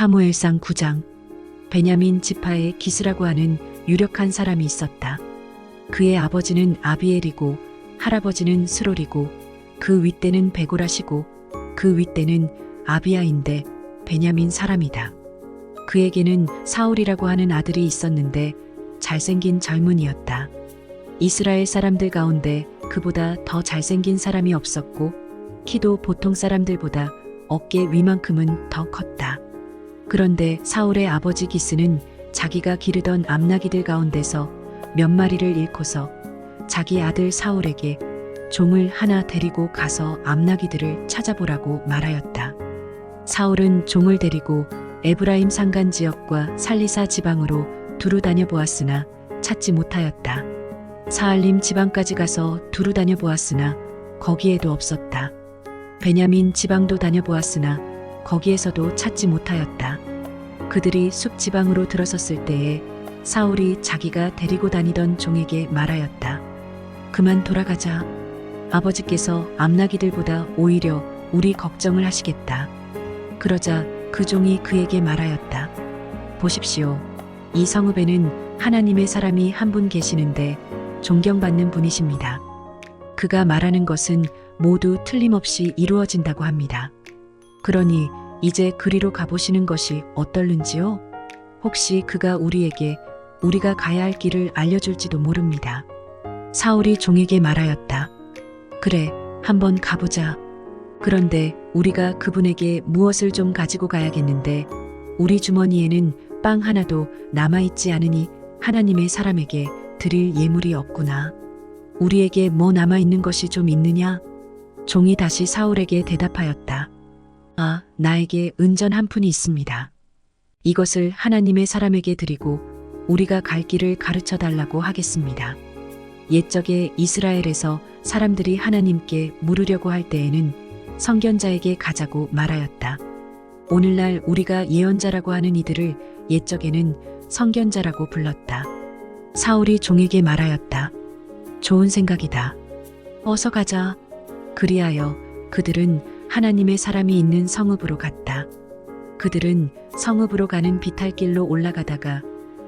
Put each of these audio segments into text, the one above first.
사무엘상 9장. 베냐민 지파에 기스라고 하는 유력한 사람이 있었다. 그의 아버지는 아비엘이고 할아버지는 스롤이고 그 윗대는 베고라시고 그 윗대는 아비야인데 베냐민 사람이다. 그에게는 사울이라고 하는 아들이 있었는데 잘생긴 젊은이였다. 이스라엘 사람들 가운데 그보다 더 잘생긴 사람이 없었고 키도 보통 사람들보다 어깨 위만큼은 더 컸다. 그런데 사울의 아버지 기스는 자기가 기르던 암나기들 가운데서 몇 마리를 잃고서 자기 아들 사울에게 종을 하나 데리고 가서 암나기들을 찾아보라고 말하였다. 사울은 종을 데리고 에브라임 산간 지역과 살리사 지방으로 두루 다녀보았으나 찾지 못하였다. 사알림 지방까지 가서 두루 다녀보았으나 거기에도 없었다. 베냐민 지방도 다녀보았으나 거기에서도 찾지 못하였다. 그들이 숲 지방으로 들어섰을 때에 사울이 자기가 데리고 다니던 종에게 말하였다. 그만 돌아가자. 아버지께서 암나기들보다 오히려 우리 걱정을 하시겠다. 그러자 그 종이 그에게 말하였다. 보십시오. 이 성읍에는 하나님의 사람이 한 분 계시는데 존경받는 분이십니다. 그가 말하는 것은 모두 틀림없이 이루어진다고 합니다. 그러니 이제 그리로 가보시는 것이 어떨는지요? 혹시 그가 우리에게 우리가 가야 할 길을 알려줄지도 모릅니다. 사울이 종에게 말하였다. 그래, 한번 가보자. 그런데 우리가 그분에게 무엇을 좀 가지고 가야겠는데 우리 주머니에는 빵 하나도 남아있지 않으니 하나님의 사람에게 드릴 예물이 없구나. 우리에게 뭐 남아있는 것이 좀 있느냐? 종이 다시 사울에게 대답하였다. 아, 나에게 은전 한 푼이 있습니다. 이것을 하나님의 사람에게 드리고 우리가 갈 길을 가르쳐 달라고 하겠습니다. 옛적에 이스라엘에서 사람들이 하나님께 물으려고 할 때에는 선견자에게 가자고 말하였다. 오늘날 우리가 예언자라고 하는 이들을 옛적에는 선견자라고 불렀다. 사울이 종에게 말하였다. 좋은 생각이다. 어서 가자. 그리하여 그들은 하나님의 사람이 있는 성읍으로 갔다. 그들은 성읍으로 가는 비탈길로 올라가다가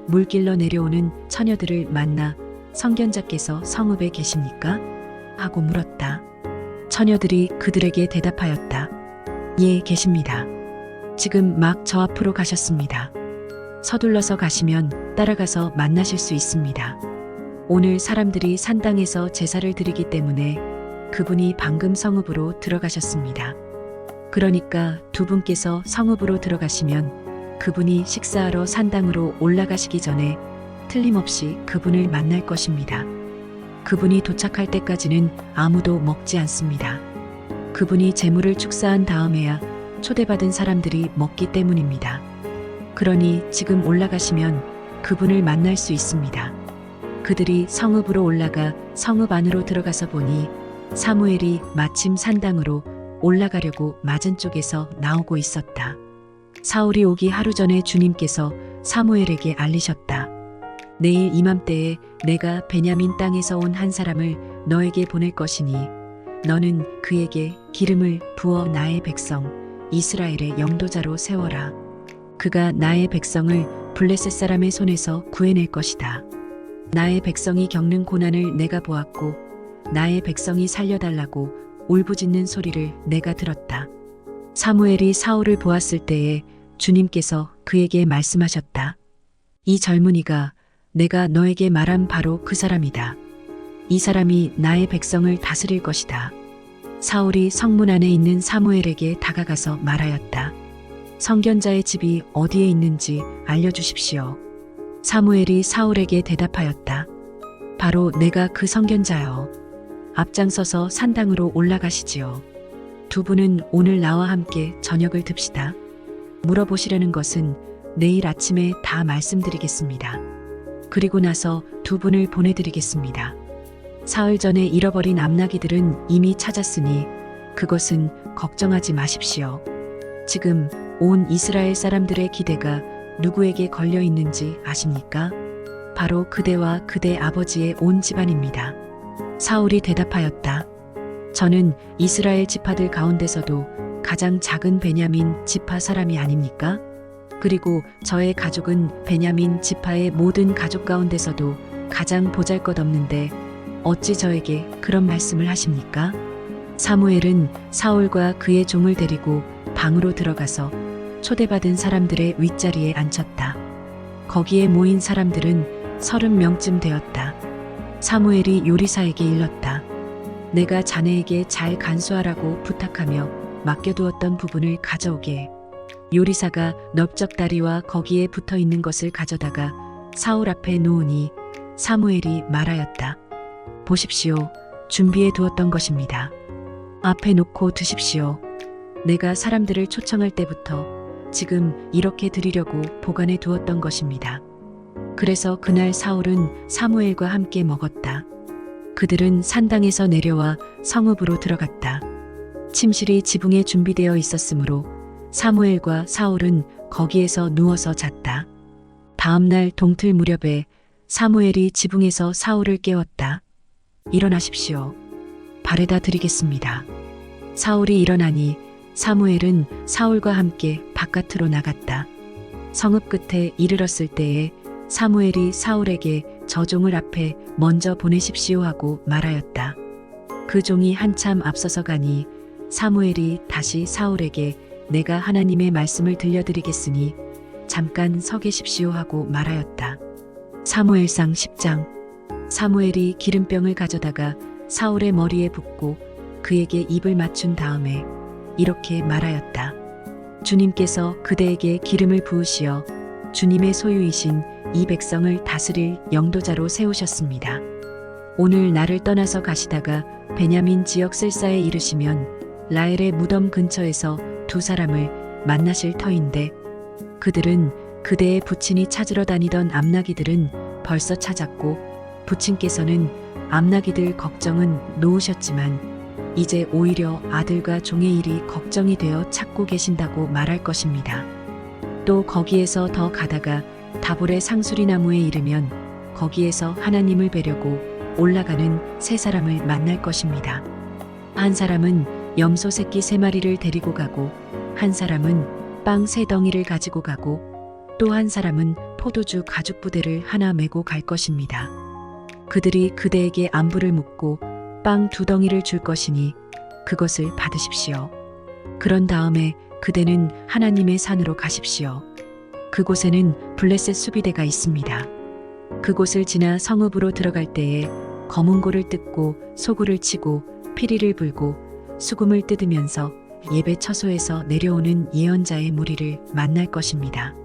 물길로 내려오는 처녀들을 만나 선견자께서 성읍에 계십니까? 하고 물었다. 처녀들이 그들에게 대답하였다. 예, 계십니다. 지금 막 저 앞으로 가셨습니다. 서둘러서 가시면 따라가서 만나실 수 있습니다. 오늘 사람들이 산당에서 제사를 드리기 때문에 그분이 방금 성읍으로 들어가셨습니다. 그러니까 두 분께서 성읍으로 들어가시면 그분이 식사하러 산당으로 올라가시기 전에 틀림없이 그분을 만날 것입니다. 그분이 도착할 때까지는 아무도 먹지 않습니다. 그분이 제물을 축사한 다음에야 초대받은 사람들이 먹기 때문입니다. 그러니 지금 올라가시면 그분을 만날 수 있습니다. 그들이 성읍으로 올라가 성읍 안으로 들어가서 보니 사무엘이 마침 산당으로 올라가려고 맞은 쪽에서 나오고 있었다. 사울이 오기 하루 전에 주님께서 사무엘에게 알리셨다. 내일 이맘때에 내가 베냐민 땅에서 온 한 사람을 너에게 보낼 것이니 너는 그에게 기름을 부어 나의 백성 이스라엘의 영도자로 세워라. 그가 나의 백성을 블레셋 사람의 손에서 구해낼 것이다. 나의 백성이 겪는 고난을 내가 보았고 나의 백성이 살려달라고 울부짖는 소리를 내가 들었다. 사무엘이 사울을 보았을 때에 주님께서 그에게 말씀하셨다. 이 젊은이가 내가 너에게 말한 바로 그 사람이다. 이 사람이 나의 백성을 다스릴 것이다. 사울이 성문 안에 있는 사무엘에게 다가가서 말하였다. 선견자의 집이 어디에 있는지 알려주십시오. 사무엘이 사울에게 대답하였다. 바로 내가 그 선견자요. 앞장서서 산당으로 올라가시지요. 두 분은 오늘 나와 함께 저녁을 듭시다. 물어보시려는 것은 내일 아침에 다 말씀드리겠습니다. 그리고 나서 두 분을 보내드리겠습니다. 사흘 전에 잃어버린 암나기들은 이미 찾았으니 그것은 걱정하지 마십시오. 지금 온 이스라엘 사람들의 기대가 누구에게 걸려 있는지 아십니까? 바로 그대와 그대 아버지의 온 집안입니다. 사울이 대답하였다. 저는 이스라엘 지파들 가운데서도 가장 작은 베냐민 지파 사람이 아닙니까? 그리고 저의 가족은 베냐민 지파의 모든 가족 가운데서도 가장 보잘것없는데 어찌 저에게 그런 말씀을 하십니까? 사무엘은 사울과 그의 종을 데리고 방으로 들어가서 초대받은 사람들의 윗자리에 앉혔다. 거기에 모인 사람들은 30명쯤 되었다. 사무엘이 요리사에게 일렀다. 내가 자네에게 잘 간수하라고 부탁하며 맡겨두었던 부분을 가져오게 해. 요리사가 넓적다리와 거기에 붙어 있는 것을 가져다가 사울 앞에 놓으니 사무엘이 말하였다. 보십시오. 준비해 두었던 것입니다. 앞에 놓고 드십시오. 내가 사람들을 초청할 때부터 지금 이렇게 드리려고 보관해 두었던 것입니다. 그래서 그날 사울은 사무엘과 함께 먹었다. 그들은 산당에서 내려와 성읍으로 들어갔다. 침실이 지붕에 준비되어 있었으므로 사무엘과 사울은 거기에서 누워서 잤다. 다음날 동틀 무렵에 사무엘이 지붕에서 사울을 깨웠다. 일어나십시오. 발에다 드리겠습니다. 사울이 일어나니 사무엘은 사울과 함께 바깥으로 나갔다. 성읍 끝에 이르렀을 때에 사무엘이 사울에게 저 종을 앞에 먼저 보내십시오 하고 말하였다. 그 종이 한참 앞서서 가니 사무엘이 다시 사울에게 내가 하나님의 말씀을 들려드리겠으니 잠깐 서 계십시오 하고 말하였다. 사무엘상 10장. 사무엘이 기름병을 가져다가 사울의 머리에 붓고 그에게 입을 맞춘 다음에 이렇게 말하였다. 주님께서 그대에게 기름을 부으시어 주님의 소유이신 이 백성을 다스릴 영도자로 세우셨습니다. 오늘 나를 떠나서 가시다가 베냐민 지역 쓸사에 이르시면 라헬의 무덤 근처에서 두 사람을 만나실 터인데 그들은 그대의 부친이 찾으러 다니던 암나기들은 벌써 찾았고 부친께서는 암나기들 걱정은 놓으셨지만 이제 오히려 아들과 종의 일이 걱정이 되어 찾고 계신다고 말할 것입니다. 또 거기에서 더 가다가 다볼의 상수리 나무에 이르면 거기에서 하나님을 뵈려고 올라가는 세 사람을 만날 것입니다. 한 사람은 염소 새끼 3마리를 데리고 가고 한 사람은 빵 3덩이를 가지고 가고 또 한 사람은 포도주 가죽 부대를 하나 메고 갈 것입니다. 그들이 그대에게 안부를 묻고 빵 2덩이를 줄 것이니 그것을 받으십시오. 그런 다음에 그대는 하나님의 산으로 가십시오. 그곳에는 블레셋 수비대가 있습니다. 그곳을 지나 성읍으로 들어갈 때에 검은고를 뜯고 소구를 치고 피리를 불고 수금을 뜯으면서 예배 처소에서 내려오는 예언자의 무리를 만날 것입니다.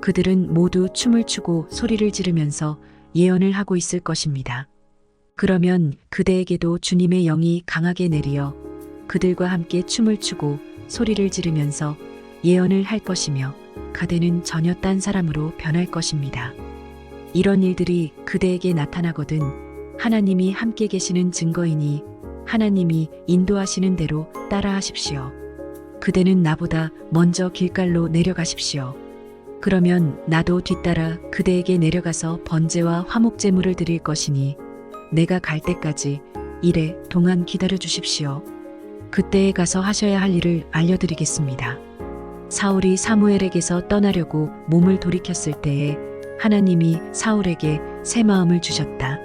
그들은 모두 춤을 추고 소리를 지르면서 예언을 하고 있을 것입니다. 그러면 그대에게도 주님의 영이 강하게 내리어 그들과 함께 춤을 추고 소리를 지르면서 예언을 할 것이며 그대는 전혀 딴 사람으로 변할 것입니다. 이런 일들이 그대에게 나타나거든 하나님이 함께 계시는 증거이니 하나님이 인도하시는 대로 따라하십시오. 그대는 나보다 먼저 길갈로 내려가십시오. 그러면 나도 뒤따라 그대에게 내려가서 번제와 화목제물을 드릴 것이니 내가 갈 때까지 이래 동안 기다려 주십시오. 그때에 가서 하셔야 할 일을 알려드리겠습니다. 사울이 사무엘에게서 떠나려고 몸을 돌이켰을 때에 하나님이 사울에게 새 마음을 주셨다.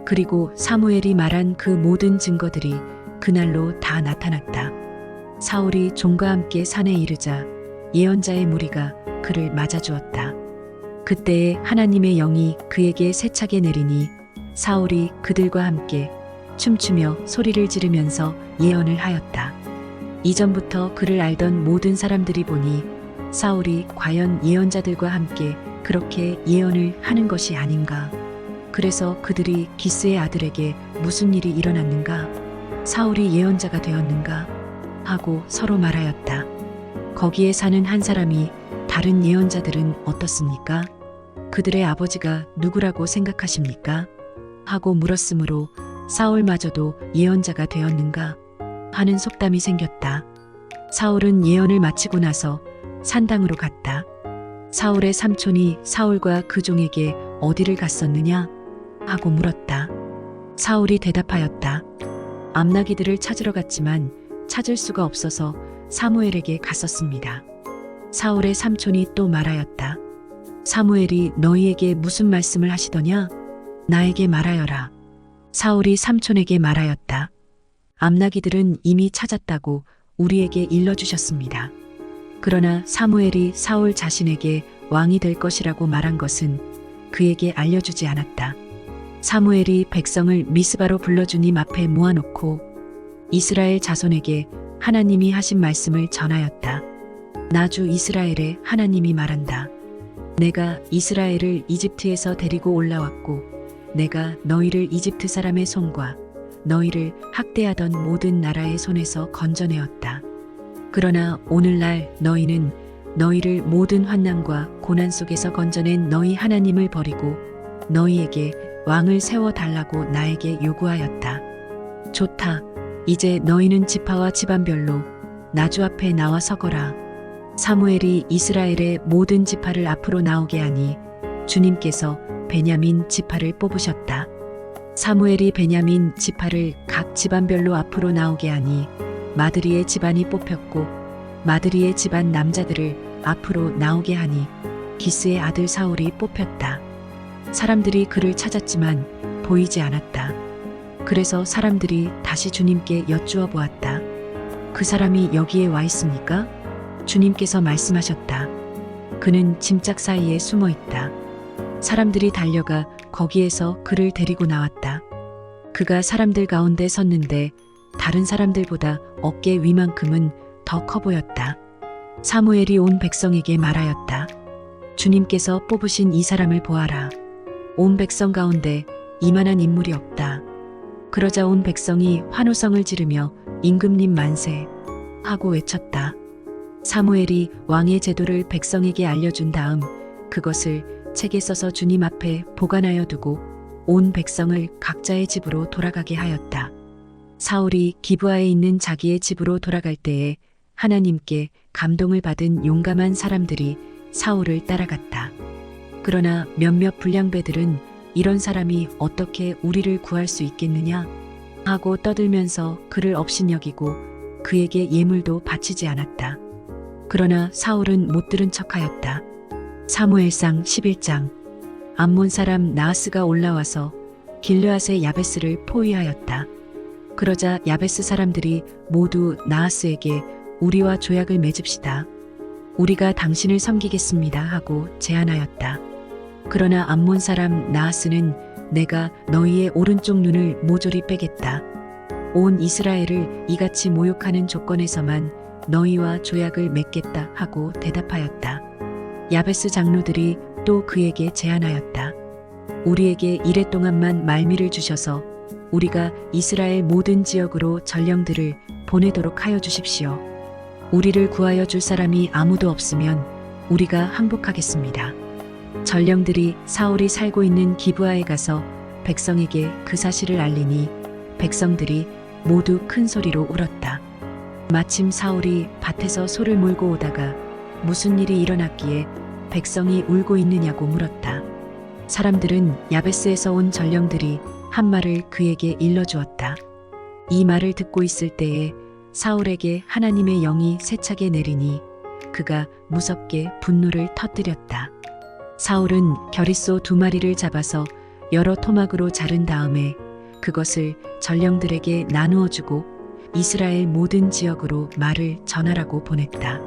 그리고 사무엘이 말한 그 모든 증거들이 그날로 다 나타났다. 사울이 종과 함께 산에 이르자 예언자의 무리가 그를 맞아주었다. 그때에 하나님의 영이 그에게 세차게 내리니 사울이 그들과 함께 춤추며 소리를 지르면서 예언을 하였다. 이전부터 그를 알던 모든 사람들이 보니 사울이 과연 예언자들과 함께 그렇게 예언을 하는 것이 아닌가. 그래서 그들이 기스의 아들에게 무슨 일이 일어났는가? 사울이 예언자가 되었는가? 하고 서로 말하였다. 거기에 사는 한 사람이 다른 예언자들은 어떻습니까? 그들의 아버지가 누구라고 생각하십니까? 하고 물었으므로 사울마저도 예언자가 되었는가? 하는 속담이 생겼다. 사울은 예언을 마치고 나서 산당으로 갔다. 사울의 삼촌이 사울과 그 종에게 어디를 갔었느냐? 하고 물었다. 사울이 대답하였다. 암나기들을 찾으러 갔지만 찾을 수가 없어서 사무엘에게 갔었습니다. 사울의 삼촌이 또 말하였다. 사무엘이 너희에게 무슨 말씀을 하시더냐? 나에게 말하여라. 사울이 삼촌에게 말하였다. 암나기들은 이미 찾았다고 우리에게 일러주셨습니다. 그러나 사무엘이 사울 자신에게 왕이 될 것이라고 말한 것은 그에게 알려주지 않았다. 사무엘이 백성을 미스바로 불러주님 앞에 모아놓고 이스라엘 자손에게 하나님이 하신 말씀을 전하였다. 나 주 이스라엘의 하나님이 말한다. 내가 이스라엘을 이집트에서 데리고 올라왔고 내가 너희를 이집트 사람의 손과 너희를 학대하던 모든 나라의 손에서 건져내었다. 그러나 오늘날 너희는 너희를 모든 환난과 고난 속에서 건져낸 너희 하나님을 버리고 너희에게 왕을 세워달라고 나에게 요구하였다. 좋다. 이제 너희는 지파와 집안별로 나 주 앞에 나와 서거라. 사무엘이 이스라엘의 모든 지파를 앞으로 나오게 하니 주님께서 베냐민 지파를 뽑으셨다. 사무엘이 베냐민 지파를 각 집안별로 앞으로 나오게 하니 마드리의 집안이 뽑혔고 마드리의 집안 남자들을 앞으로 나오게 하니 기스의 아들 사울이 뽑혔다. 사람들이 그를 찾았지만 보이지 않았다. 그래서 사람들이 다시 주님께 여쭈어 보았다. 그 사람이 여기에 와 있습니까? 주님께서 말씀하셨다. 그는 짐짝 사이에 숨어 있다. 사람들이 달려가 거기에서 그를 데리고 나왔다. 그가 사람들 가운데 섰는데 다른 사람들보다 어깨 위만큼은 더 커 보였다. 사무엘이 온 백성에게 말하였다. 주님께서 뽑으신 이 사람을 보아라. 온 백성 가운데 이만한 인물이 없다. 그러자 온 백성이 환호성을 지르며 임금님 만세 하고 외쳤다. 사무엘이 왕의 제도를 백성에게 알려준 다음 그것을 책에 써서 주님 앞에 보관하여 두고 온 백성을 각자의 집으로 돌아가게 하였다. 사울이 기브아에 있는 자기의 집으로 돌아갈 때에 하나님께 감동을 받은 용감한 사람들이 사울을 따라갔다. 그러나 몇몇 불량배들은 이런 사람이 어떻게 우리를 구할 수 있겠느냐 하고 떠들면서 그를 업신여기고 그에게 예물도 바치지 않았다. 그러나 사울은 못 들은 척하였다. 사무엘상 11장. 암몬 사람 나하스가 올라와서 길르앗의 야베스를 포위하였다. 그러자 야베스 사람들이 모두 나하스에게 우리와 조약을 맺읍시다. 우리가 당신을 섬기겠습니다 하고 제안하였다. 그러나 암몬 사람 나하스는 내가 너희의 오른쪽 눈을 모조리 빼겠다. 온 이스라엘을 이같이 모욕하는 조건에서만 너희와 조약을 맺겠다 하고 대답하였다. 야베스 장로들이 또 그에게 제안하였다. 우리에게 이래 동안만 말미를 주셔서 우리가 이스라엘 모든 지역으로 전령들을 보내도록 하여 주십시오. 우리를 구하여 줄 사람이 아무도 없으면 우리가 항복하겠습니다. 전령들이 사울이 살고 있는 기브아에 가서 백성에게 그 사실을 알리니 백성들이 모두 큰 소리로 울었다. 마침 사울이 밭에서 소를 몰고 오다가 무슨 일이 일어났기에 백성이 울고 있느냐고 물었다. 사람들은 야베스에서 온 전령들이 한 말을 그에게 일러주었다. 이 말을 듣고 있을 때에 사울에게 하나님의 영이 세차게 내리니 그가 무섭게 분노를 터뜨렸다. 사울은 겨릿소 2마리를 잡아서 여러 토막으로 자른 다음에 그것을 전령들에게 나누어 주고 이스라엘 모든 지역으로 말을 전하라고 보냈다.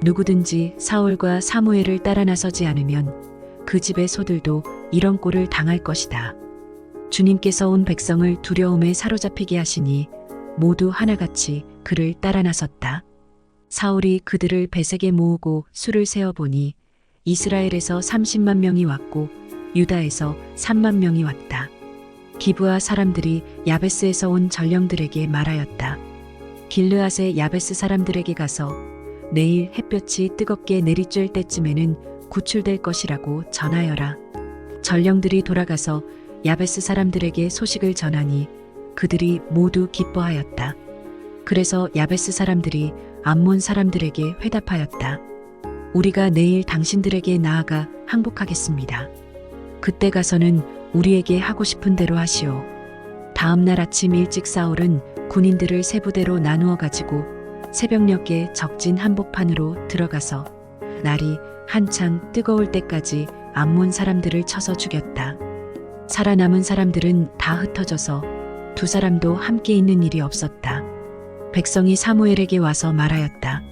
누구든지 사울과 사무엘을 따라 나서지 않으면 그 집의 소들도 이런 꼴을 당할 것이다. 주님께서 온 백성을 두려움에 사로잡히게 하시니 모두 하나같이 그를 따라 나섰다. 사울이 그들을 베색에 모으고 수를 세어보니 이스라엘에서 30만 명이 왔고 유다에서 3만 명이 왔다. 기브아 사람들이 야베스에서 온 전령들에게 말하였다. 길르앗의 야베스 사람들에게 가서 내일 햇볕이 뜨겁게 내리쬐을 때쯤에는 구출될 것이라고 전하여라. 전령들이 돌아가서 야베스 사람들에게 소식을 전하니 그들이 모두 기뻐하였다. 그래서 야베스 사람들이 암몬 사람들에게 회답하였다. 우리가 내일 당신들에게 나아가 항복하겠습니다. 그때 가서는 우리에게 하고 싶은 대로 하시오. 다음 날 아침 일찍 사울은 군인들을 세 부대로 나누어 가지고 새벽녘에 적진 한복판으로 들어가서 날이 한창 뜨거울 때까지 암몬 사람들을 쳐서 죽였다. 살아남은 사람들은 다 흩어져서 두 사람도 함께 있는 일이 없었다. 백성이 사무엘에게 와서 말하였다.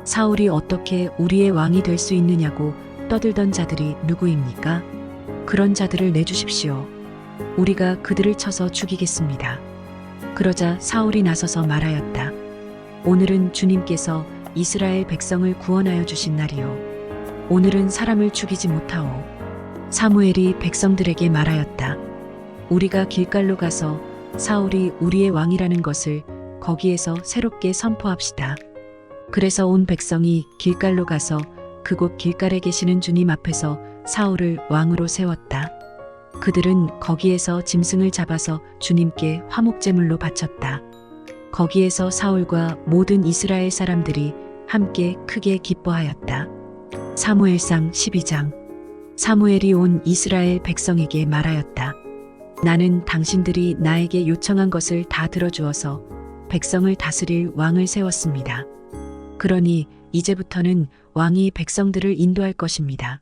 사울이 어떻게 우리의 왕이 될 수 있느냐고 떠들던 자들이 누구입니까? 그런 자들을 내주십시오. 우리가 그들을 쳐서 죽이겠습니다. 그러자 사울이 나서서 말하였다. 오늘은 주님께서 이스라엘 백성을 구원하여 주신 날이요. 오늘은 사람을 죽이지 못하오. 사무엘이 백성들에게 말하였다. 우리가 길갈로 가서 사울이 우리의 왕이라는 것을 거기에서 새롭게 선포합시다. 그래서 온 백성이 길갈로 가서 그곳 길갈에 계시는 주님 앞에서 사울을 왕으로 세웠다. 그들은 거기에서 짐승을 잡아서 주님께 화목제물로 바쳤다. 거기에서 사울과 모든 이스라엘 사람들이 함께 크게 기뻐하였다. 사무엘상 12장. 사무엘이 온 이스라엘 백성에게 말하였다. 나는 당신들이 나에게 요청한 것을 다 들어주어서 백성을 다스릴 왕을 세웠습니다. 그러니 이제부터는 왕이 백성들을 인도할 것입니다.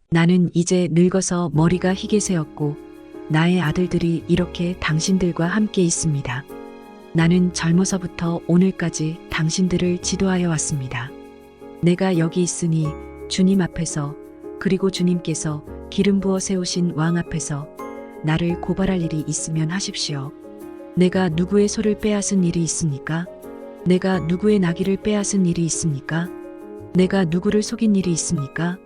나는 이제 늙어서 머리가 희게 새었고 나의 아들들이 이렇게 당신들과 함께 있습니다. 나는 젊어서부터 오늘까지 당신들을 지도하여 왔습니다. 내가 여기 있으니 주님 앞에서 그리고 주님께서 기름 부어 세우신 왕 앞에서 나를 고발할 일이 있으면 하십시오. 내가 누구의 소를 빼앗은 일이 있습니까? 내가 누구의 나귀를 빼앗은 일이 있습니까? 내가 누구를 속인 일이 있습니까?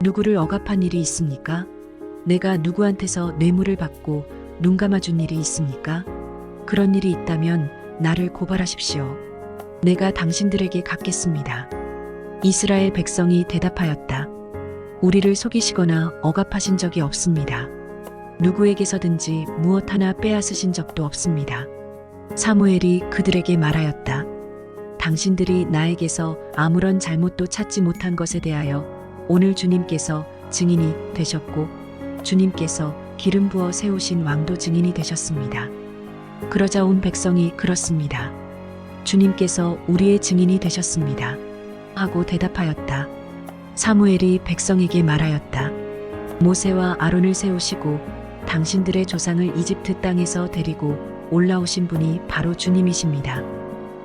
누구를 억압한 일이 있습니까? 내가 누구한테서 뇌물을 받고 눈 감아준 일이 있습니까? 그런 일이 있다면 나를 고발하십시오. 내가 당신들에게 갚겠습니다. 이스라엘 백성이 대답하였다. 우리를 속이시거나 억압하신 적이 없습니다. 누구에게서든지 무엇 하나 빼앗으신 적도 없습니다. 사무엘이 그들에게 말하였다. 당신들이 나에게서 아무런 잘못도 찾지 못한 것에 대하여 오늘 주님께서 증인이 되셨고 주님께서 기름 부어 세우신 왕도 증인이 되셨습니다. 그러자 온 백성이 그렇습니다. 주님께서 우리의 증인이 되셨습니다. 하고 대답하였다. 사무엘이 백성에게 말하였다. 모세와 아론을 세우시고 당신들의 조상을 이집트 땅에서 데리고 올라오신 분이 바로 주님이십니다.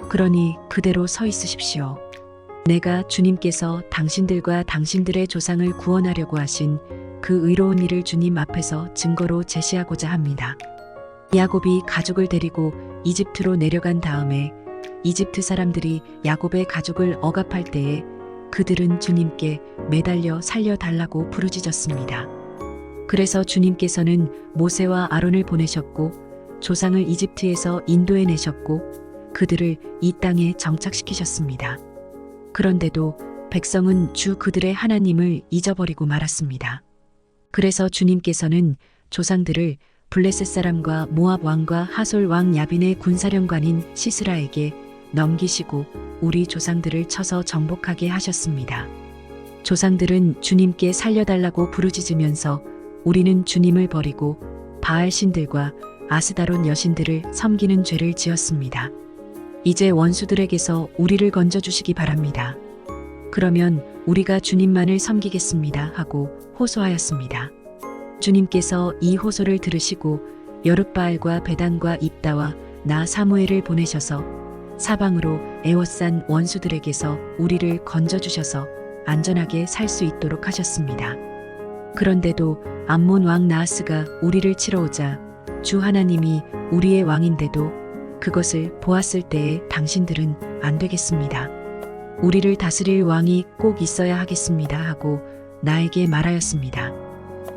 그러니 그대로 서 있으십시오. 내가 주님께서 당신들과 당신들의 조상을 구원하려고 하신 그 의로운 일을 주님 앞에서 증거로 제시하고자 합니다. 야곱이 가족을 데리고 이집트로 내려간 다음에 이집트 사람들이 야곱의 가족을 억압할 때에 그들은 주님께 매달려 살려달라고 부르짖었습니다. 그래서 주님께서는 모세와 아론을 보내셨고 조상을 이집트에서 인도해내셨고 그들을 이 땅에 정착시키셨습니다. 그런데도 백성은 주 그들의 하나님을 잊어버리고 말았습니다. 그래서 주님께서는 조상들을 블레셋 사람과 모압 왕과 하솔 왕 야빈의 군사령관인 시스라에게 넘기시고 우리 조상들을 쳐서 정복하게 하셨습니다. 조상들은 주님께 살려달라고 부르짖으면서 우리는 주님을 버리고 바알 신들과 아스다론 여신들을 섬기는 죄를 지었습니다. 이제 원수들에게서 우리를 건져주시기 바랍니다. 그러면 우리가 주님만을 섬기겠습니다 하고 호소하였습니다. 주님께서 이 호소를 들으시고 여룻바알과 베단과 입다와 나 사무엘을 보내셔서 사방으로 에워싼 원수들에게서 우리를 건져주셔서 안전하게 살 수 있도록 하셨습니다. 그런데도 암몬 왕 나하스가 우리를 치러 오자 주 하나님이 우리의 왕인데도 그것을 보았을 때에 당신들은 안 되겠습니다. 우리를 다스릴 왕이 꼭 있어야 하겠습니다 하고 나에게 말하였습니다.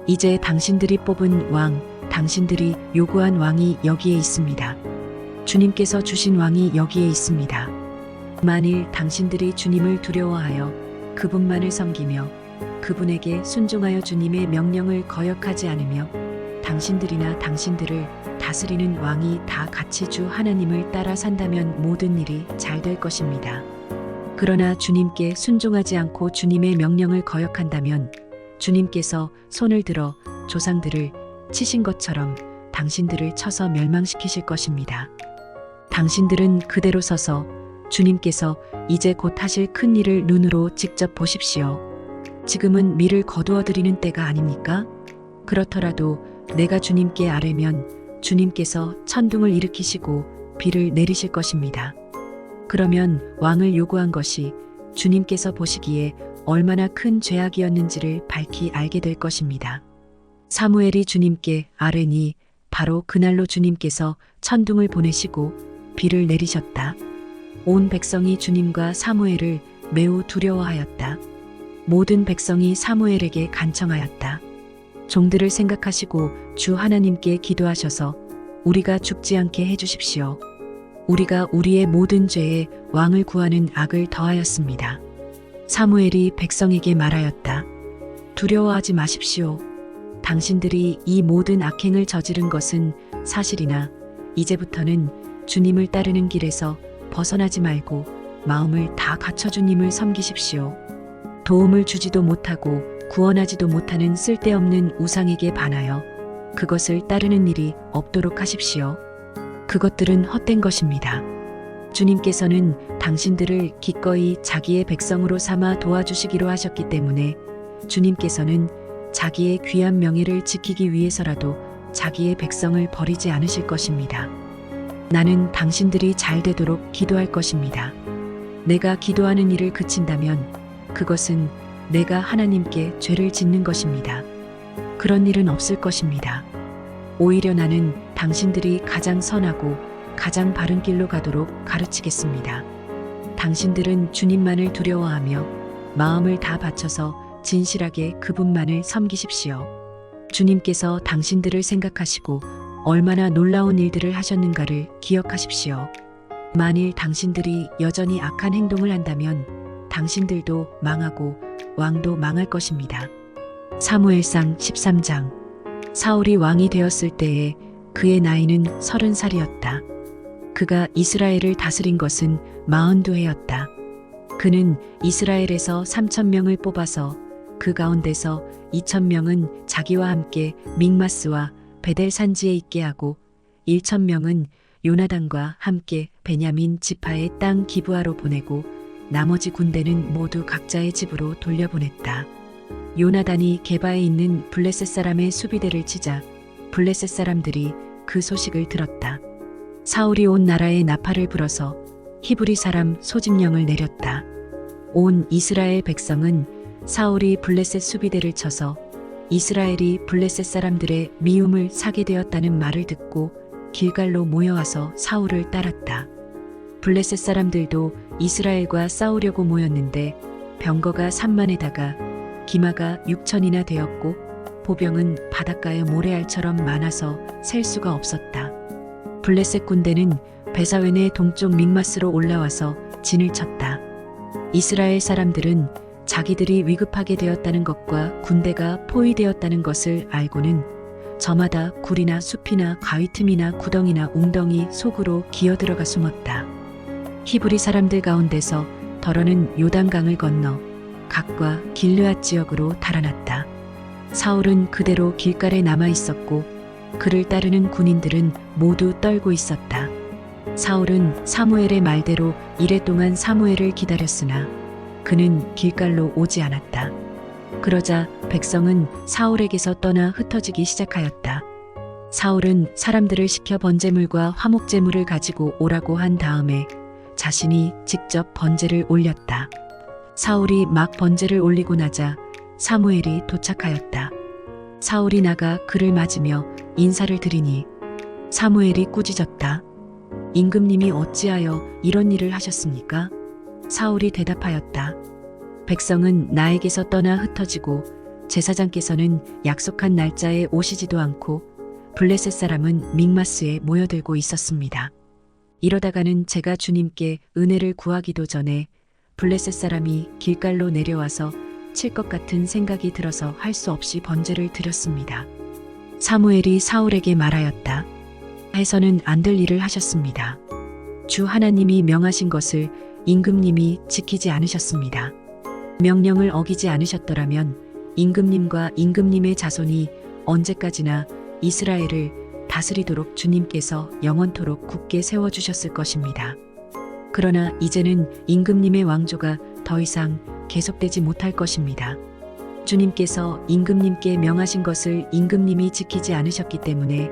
이제 당신들이 뽑은 왕, 당신들이 요구한 왕이 여기에 있습니다. 주님께서 주신 왕이 여기에 있습니다. 만일 당신들이 주님을 두려워하여 그분만을 섬기며 그분에게 순종하여 주님의 명령을 거역하지 않으며 당신들이나 당신들을 다스리는 왕이 다 같이 주 하나님을 따라 산다면 모든 일이 잘 될 것입니다. 그러나 주님께 순종하지 않고 주님의 명령을 거역한다면 주님께서 손을 들어 조상들을 치신 것처럼 당신들을 쳐서 멸망시키실 것입니다. 당신들은 그대로 서서 주님께서 이제 곧 하실 큰 일을 눈으로 직접 보십시오. 지금은 밀을 거두어 드리는 때가 아닙니까? 그렇더라도 내가 주님께 아뢰면 주님께서 천둥을 일으키시고 비를 내리실 것입니다. 그러면 왕을 요구한 것이 주님께서 보시기에 얼마나 큰 죄악이었는지를 밝히 알게 될 것입니다. 사무엘이 주님께 아뢰니 바로 그날로 주님께서 천둥을 보내시고 비를 내리셨다. 온 백성이 주님과 사무엘을 매우 두려워하였다. 모든 백성이 사무엘에게 간청하였다. 종들을 생각하시고 주 하나님께 기도하셔서 우리가 죽지 않게 해주십시오. 우리가 우리의 모든 죄에 왕을 구하는 악을 더하였습니다. 사무엘이 백성에게 말하였다. 두려워하지 마십시오. 당신들이 이 모든 악행을 저지른 것은 사실이나 이제부터는 주님을 따르는 길에서 벗어나지 말고 마음을 다 갖춰 주님을 섬기십시오. 도움을 주지도 못하고 구원하지도 못하는 쓸데없는 우상에게 반하여 그것을 따르는 일이 없도록 하십시오. 그것들은 헛된 것입니다. 주님께서는 당신들을 기꺼이 자기의 백성으로 삼아 도와주시기로 하셨기 때문에 주님께서는 자기의 귀한 명예를 지키기 위해서라도 자기의 백성을 버리지 않으실 것입니다. 나는 당신들이 잘 되도록 기도할 것입니다. 내가 기도하는 일을 그친다면 그것은 내가 하나님께 죄를 짓는 것입니다. 그런 일은 없을 것입니다. 오히려 나는 당신들이 가장 선하고 가장 바른 길로 가도록 가르치겠습니다. 당신들은 주님만을 두려워하며 마음을 다 바쳐서 진실하게 그분만을 섬기십시오. 주님께서 당신들을 생각하시고 얼마나 놀라운 일들을 하셨는가를 기억하십시오. 만일 당신들이 여전히 악한 행동을 한다면 당신들도 망하고 왕도 망할 것입니다. 사무엘상 13장. 사울이 왕이 되었을 때에 그의 나이는 30살이었다. 그가 이스라엘을 다스린 것은 42해였다. 그는 이스라엘에서 3,000명을 뽑아서 그 가운데서 2,000명은 자기와 함께 믹마스와 베델 산지에 있게 하고 1,000명은 요나단과 함께 베냐민 지파의 땅 기브아로 보내고 나머지 군대는 모두 각자의 집으로 돌려보냈다. 요나단이 게바에 있는 블레셋 사람의 수비대를 치자 블레셋 사람들이 그 소식을 들었다. 사울이 온 나라에 나팔을 불어서 히브리 사람 소집령을 내렸다. 온 이스라엘 백성은 사울이 블레셋 수비대를 쳐서 이스라엘이 블레셋 사람들의 미움을 사게 되었다는 말을 듣고 길갈로 모여와서 사울을 따랐다. 블레셋 사람들도 이스라엘과 싸우려고 모였는데 병거가 3만에다가 기마가 6천이나 되었고 보병은 바닷가의 모래알처럼 많아서 셀 수가 없었다. 블레셋 군대는 베사웬의 동쪽 믹마스로 올라와서 진을 쳤다. 이스라엘 사람들은 자기들이 위급하게 되었다는 것과 군대가 포위되었다는 것을 알고는 저마다 굴이나 숲이나 가위 틈이나 구덩이나 웅덩이 속으로 기어들어가 숨었다. 히브리 사람들 가운데서 더러는 요단강을 건너 각과 길르앗 지역으로 달아났다. 사울은 그대로 길가에 남아 있었고 그를 따르는 군인들은 모두 떨고 있었다. 사울은 사무엘의 말대로 이래 동안 사무엘을 기다렸으나 그는 길갈로 오지 않았다. 그러자 백성은 사울에게서 떠나 흩어지기 시작하였다. 사울은 사람들을 시켜 번제물과 화목제물을 가지고 오라고 한 다음에 자신이 직접 번제를 올렸다. 사울이 막 번제를 올리고 나자 사무엘이 도착하였다. 사울이 나가 그를 맞으며 인사를 드리니 사무엘이 꾸짖었다. 임금님이 어찌하여 이런 일을 하셨습니까? 사울이 대답하였다. 백성은 나에게서 떠나 흩어지고 제사장께서는 약속한 날짜에 오시지도 않고 블레셋 사람은 믹마스에 모여들고 있었습니다. 이러다가는 제가 주님께 은혜를 구하기도 전에 블레셋 사람이 길갈로 내려와서 칠 것 같은 생각이 들어서 할 수 없이 번제를 드렸습니다. 사무엘이 사울에게 말하였다. 해서는 안 될 일을 하셨습니다. 주 하나님이 명하신 것을 임금님이 지키지 않으셨습니다. 명령을 어기지 않으셨더라면 임금님과 임금님의 자손이 언제까지나 이스라엘을 다스리도록 주님께서 영원토록 굳게 세워주셨을 것입니다. 그러나 이제는 임금님의 왕조가 더 이상 계속되지 못할 것입니다. 주님께서 임금님께 명하신 것을 임금님이 지키지 않으셨기 때문에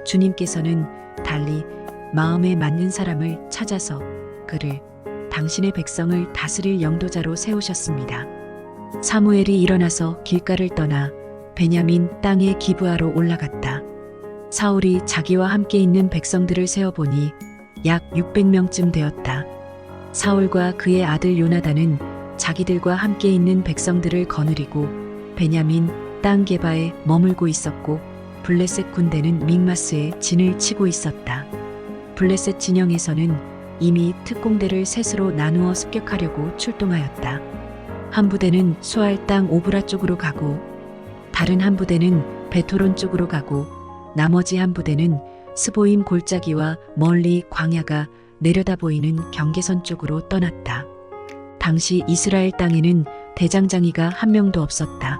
주님께서는 달리 마음에 맞는 사람을 찾아서 그를 당신의 백성을 다스릴 영도자로 세우셨습니다. 사무엘이 일어나서 길가를 떠나 베냐민 땅의 기브아로 올라갔다. 사울이 자기와 함께 있는 백성들을 세어보니 약 600명쯤 되었다. 사울과 그의 아들 요나단은 자기들과 함께 있는 백성들을 거느리고 베냐민 땅 게바에 머물고 있었고 블레셋 군대는 믹마스에 진을 치고 있었다. 블레셋 진영에서는 이미 특공대를 셋으로 나누어 습격하려고 출동하였다. 한 부대는 수알 땅 오브라 쪽으로 가고 다른 한 부대는 베토론 쪽으로 가고 나머지 한 부대는 스보임 골짜기와 멀리 광야가 내려다 보이는 경계선 쪽으로 떠났다. 당시 이스라엘 땅에는 대장장이가 한 명도 없었다.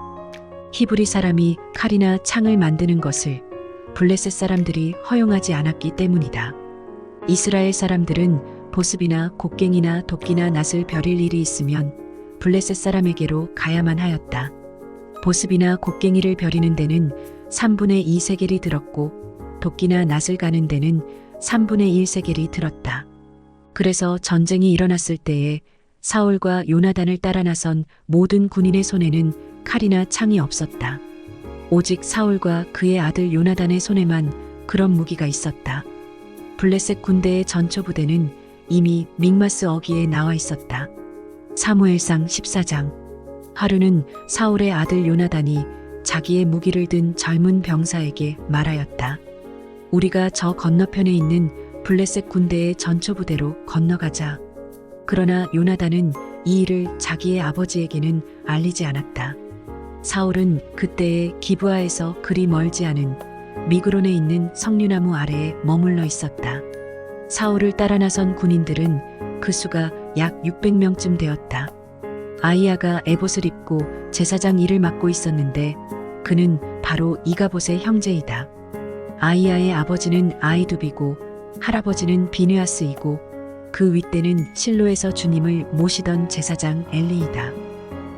히브리 사람이 칼이나 창을 만드는 것을 블레셋 사람들이 허용하지 않았기 때문이다. 이스라엘 사람들은 보습이나 곡괭이나 도끼나 낫을 벼릴 일이 있으면 블레셋 사람에게로 가야만 하였다. 보습이나 곡괭이를 벼리는 데는 3분의 2 세겔이 들었고 도끼나 낫을 가는 데는 3분의 1 세겔이 들었다. 그래서 전쟁이 일어났을 때에 사울과 요나단을 따라 나선 모든 군인의 손에는 칼이나 창이 없었다. 오직 사울과 그의 아들 요나단의 손에만 그런 무기가 있었다. 블레셋 군대의 전초 부대는 이미 믹마스 어귀에 나와 있었다. 사무엘상 14장. 하루는 사울의 아들 요나단이 자기의 무기를 든 젊은 병사에게 말하였다. 우리가 저 건너편에 있는 블레셋 군대의 전초 부대로 건너가자. 그러나 요나단은 이 일을 자기의 아버지에게는 알리지 않았다. 사울은 그때에 기브아에서 그리 멀지 않은 미그론에 있는 석류나무 아래에 머물러 있었다. 사울을 따라 나선 군인들은 그 수가 약 600명쯤 되었다. 아이야가 에봇을 입고 제사장 일을 맡고 있었는데 그는 바로 이가봇의 형제이다. 아이야의 아버지는 아이두비고 할아버지는 비느하스이고 그 윗대는 실로에서 주님을 모시던 제사장 엘리이다.